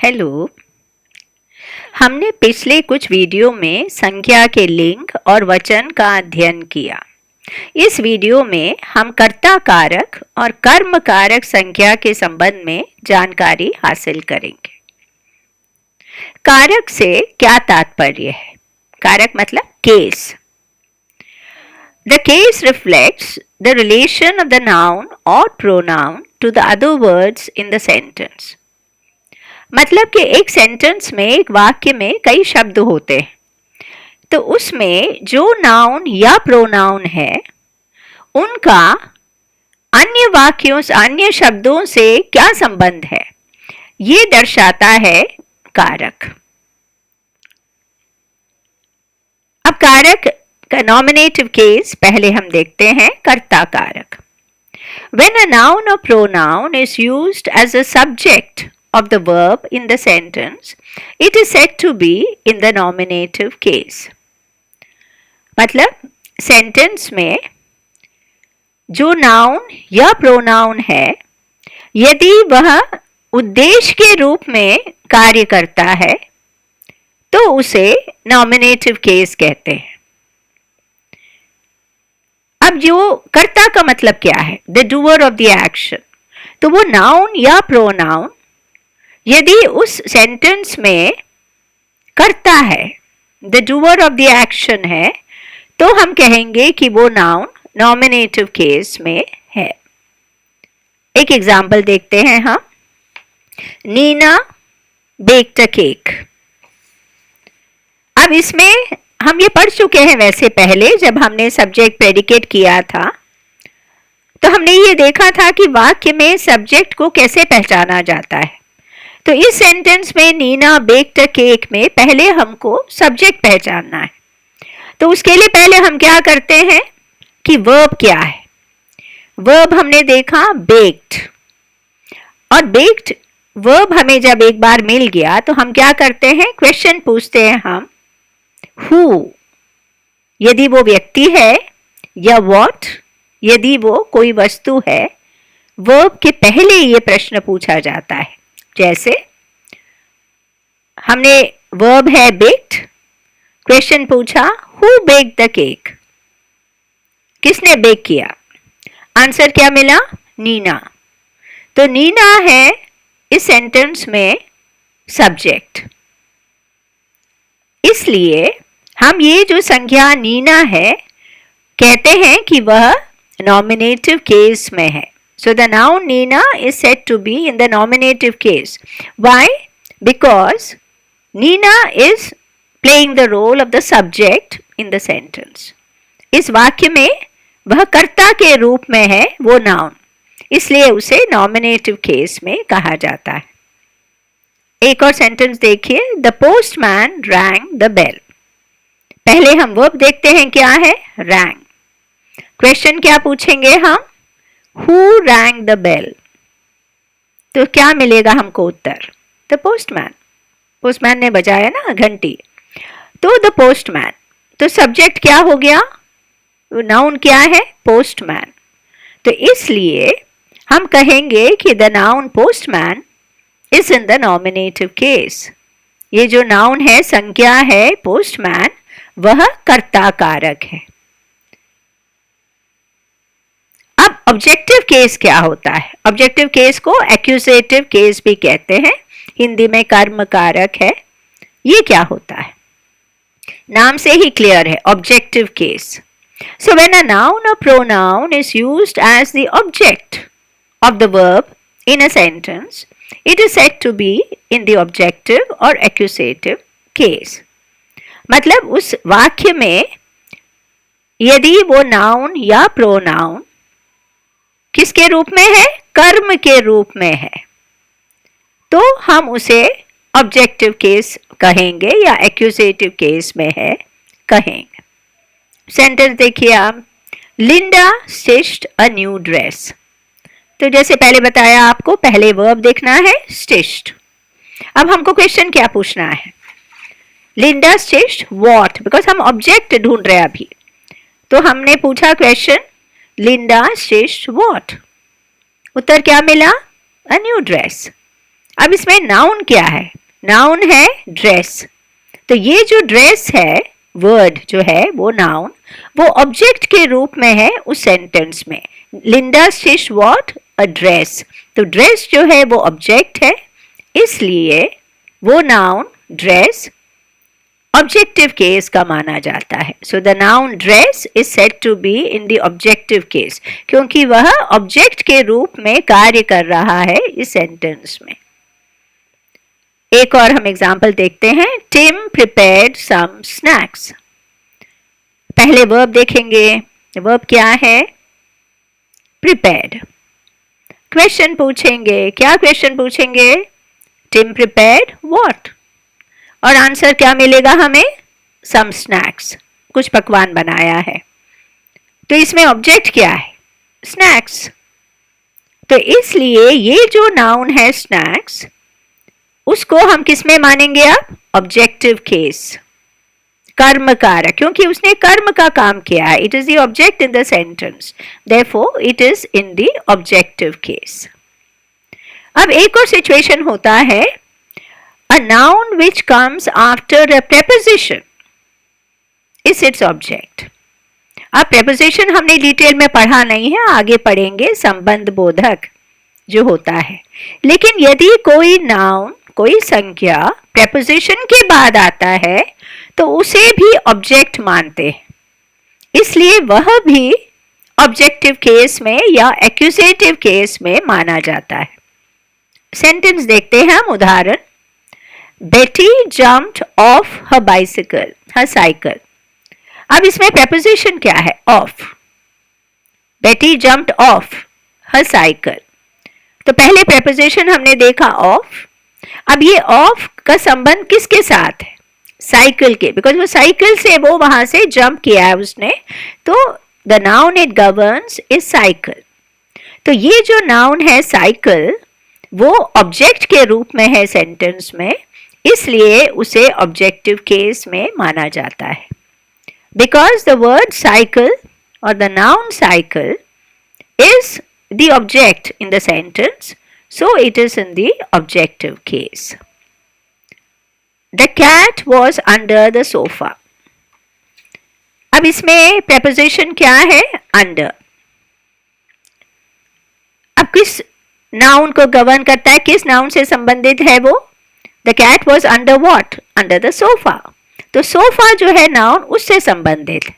Hello. हमने पिछले कुछ वीडियो में संज्ञा के लिंग और वचन का अध्ययन किया। इस वीडियो में हम कर्ता कारक और कर्म कारक संज्ञा के संबंध में जानकारी हासिल करेंगे। कारक से क्या तात्पर्य है? कारक मतलब case. The case reflects the relation of the noun or pronoun to the other words in the sentence. मतलब कि एक सेंटेंस में, एक वाक्य में कई शब्द होते हैं, तो उसमें जो नाउन या प्रोनाउन है उनका अन्य वाक्यों से, अन्य शब्दों से क्या संबंध है, ये दर्शाता है कारक। अब कारक का नॉमिनेटिव केस पहले हम देखते हैं। कर्ता कारक। When a noun or pronoun is used as a subject of the verb in the sentence, it is said to be in the nominative case. मतलब सेंटेंस में जो नाउन या प्रोनाउन है, यदि वह उद्देश्य के रूप में कार्य करता है तो उसे नॉमिनेटिव केस कहते हैं। अब जो कर्ता का मतलब क्या है? The doer of the action. तो वो नाउन या प्रोनाउन यदि उस सेंटेंस में करता है, the doer of the action है, तो हम कहेंगे कि वो नाउन नॉमिनेटिव केस में है। एक एग्जाम्पल देखते हैं हम। Nina baked a cake. अब इसमें हम ये पढ़ चुके हैं, वैसे पहले जब हमने सब्जेक्ट प्रेडिकेट किया था तो हमने ये देखा था कि वाक्य में सब्जेक्ट को कैसे पहचाना जाता है। तो इस सेंटेंस में नीना बेक्ड अ केक में पहले हमको सब्जेक्ट पहचानना है। तो उसके लिए पहले हम क्या करते हैं कि वर्ब क्या है। वर्ब हमने देखा बेक्ड, और बेक्ड वर्ब हमें जब एक बार मिल गया तो हम क्या करते हैं, क्वेश्चन पूछते हैं हम हु, यदि वो व्यक्ति है, या व्हाट यदि वो कोई वस्तु है। वर्ब के पहले ये प्रश्न पूछा जाता है। जैसे हमने वर्ब है बेक्ड, क्वेश्चन पूछा हु बेक्ड द केक, किसने बेक किया। आंसर क्या मिला? नीना। तो नीना है इस सेंटेंस में सब्जेक्ट। इसलिए हम ये जो संज्ञा नीना है कहते हैं कि वह नॉमिनेटिव केस में है। So the noun Nina is said to be in the nominative case. Why? Because Nina is playing the role of the subject in the sentence. इस वाक्य में वह कर्ता के रूप में है वो नाउन, इसलिए उसे नॉमिनेटिव केस में कहा जाता है। एक और सेंटेंस देखिए। The postman rang the bell. पहले हम वर्ब देखते हैं, क्या है? rang। क्वेश्चन क्या पूछेंगे हम? Who rang the bell? तो क्या मिलेगा हमको उत्तर? The postman। पोस्टमैन ने बजाया ना घंटी, तो the postman। तो सब्जेक्ट क्या हो गया? नाउन क्या है? पोस्टमैन। तो इसलिए हम कहेंगे कि the noun postman is in the nominative case। ये जो नाउन है, संज्ञा है पोस्टमैन, वह कर्ता कारक है। अब ऑब्जेक्टिव केस क्या होता है? ऑब्जेक्टिव केस को एक्यूजेटिव केस भी कहते हैं, हिंदी में कर्म कारक है। ये क्या होता है? नाम से ही क्लियर है, objective case. So when a noun और pronoun is used as the object of the verb in a sentence, it is said to be in the objective और एक्यूजेटिव केस। मतलब उस वाक्य में यदि वो नाउन या प्रोनाउन किसके रूप में है? कर्म के रूप में है, तो हम उसे ऑब्जेक्टिव केस कहेंगे या एक्यूजेटिव केस में है कहेंगे। सेंटेंस देखिए आप। Linda stitched a new dress. तो जैसे पहले बताया आपको, पहले वर्ब देखना है स्टिच्ड। अब हमको क्वेश्चन क्या पूछना है? लिंडा स्टिच्ड व्हाट, बिकॉज हम ऑब्जेक्ट ढूंढ रहे हैं अभी। तो हमने पूछा क्वेश्चन लिंडा स्टिच्ड व्हाट, उत्तर क्या मिला? A new dress. अब इसमें नाउन क्या है? नाउन है ड्रेस। तो ये जो ड्रेस है, वर्ड जो है वो नाउन, वो ऑब्जेक्ट के रूप में है उस सेंटेंस में। Linda stitch what? A dress. तो ड्रेस जो है वो ऑब्जेक्ट है, इसलिए वो नाउन ड्रेस ऑब्जेक्टिव केस का माना जाता है। So the noun dress is said to be in the objective case, क्योंकि वह ऑब्जेक्ट के रूप में कार्य कर रहा है इस सेंटेंस में। एक और हम एग्जाम्पल देखते हैं। Tim prepared some snacks. पहले वर्ब देखेंगे। वर्ब क्या है? प्रिपेयर्ड। क्वेश्चन पूछेंगे। क्या क्वेश्चन पूछेंगे? Tim prepared what? और आंसर क्या मिलेगा हमें? Some snacks. कुछ पकवान बनाया है। तो इसमें ऑब्जेक्ट क्या है? स्नैक्स। तो इसलिए ये जो नाउन है स्नैक्स, उसको हम किस में मानेंगे अब? ऑब्जेक्टिव केस, कर्म कारक, क्योंकि उसने कर्म का काम किया है। It is the object in the sentence, therefore it is in the objective case. अब एक और सिचुएशन होता है, a noun which comes after a preposition is its object. अब preposition हमने डिटेल में पढ़ा नहीं है, आगे पढ़ेंगे संबंध बोधक जो होता है। लेकिन यदि कोई नाउन, कोई संज्ञा preposition के बाद आता है तो उसे भी ऑब्जेक्ट मानते हैं, इसलिए वह भी ऑब्जेक्टिव केस में या एक्यूजेटिव केस में माना जाता है। सेंटेंस देखते हैं हम। उदाहरण, Betty jumped off her bicycle, her cycle. अब इसमें preposition क्या है? Off. Betty jumped off her cycle. तो पहले preposition हमने देखा off. अब ये off का संबंध किसके साथ है? साइकिल के, बिकॉज वो साइकिल से वो वहां से जंप किया है उसने, तो the noun it governs is cycle. तो ये जो नाउन है साइकिल, वो ऑब्जेक्ट के रूप में है सेंटेंस में, इसलिए उसे ऑब्जेक्टिव केस में माना जाता है। बिकॉज द वर्ड साइकिल और the noun cycle is the object in the sentence, so it is in the objective case. The cat was under the sofa. अब इसमें preposition क्या है? अंडर। अब किस नाउन को गवर्न करता है? किस नाउन से संबंधित है वो? The cat was under what? Under the sofa. तो सोफा जो है नाउन, उससे संबंधित है।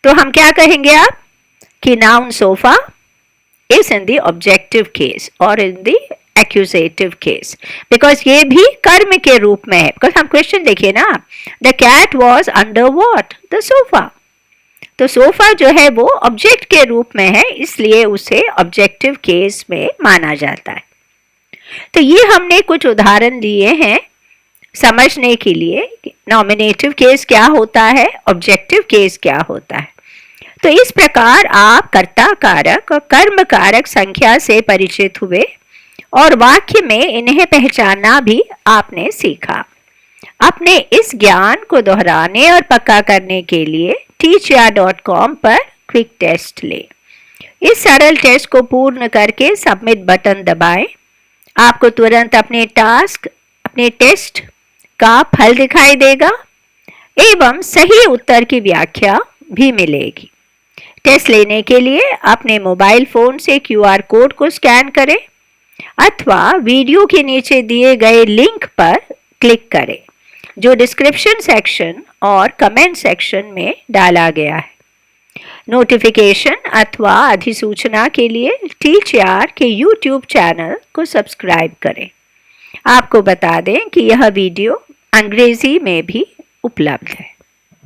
तो हम क्या कहेंगे आप? कि noun sofa is in the objective case or in the accusative case, because ये भी कर्म के रूप में है। because हम क्वेश्चन देखिए ना, the cat was under what? The sofa. तो सोफा जो है वो ऑब्जेक्ट के रूप में है, इसलिए उसे ऑब्जेक्टिव केस में माना जाता है। तो ये हमने कुछ उदाहरण दिए हैं समझने के लिए नॉमिनेटिव केस क्या होता है, ऑब्जेक्टिव केस क्या होता है। तो इस प्रकार आप कर्ता कारक और कर्म कारक संख्या से परिचित हुए और वाक्य में इन्हें पहचानना भी आपने सीखा। अपने इस ज्ञान को दोहराने और पक्का करने के लिए teachyaar.com पर क्विक टेस्ट लें। इस सरल टेस्ट को पूर्ण करके सबमिट बटन दबाएं। आपको तुरंत अपने टेस्ट का फल दिखाई देगा एवं सही उत्तर की व्याख्या भी मिलेगी। टेस्ट लेने के लिए अपने मोबाइल फोन से QR कोड को स्कैन करें अथवा वीडियो के नीचे दिए गए लिंक पर क्लिक करें, जो डिस्क्रिप्शन सेक्शन और कमेंट सेक्शन में डाला गया है। नोटिफिकेशन अथवा अधिसूचना के लिए टीचयार के YouTube चैनल को सब्सक्राइब करें। आपको बता दें कि यह वीडियो अंग्रेजी में भी उपलब्ध है।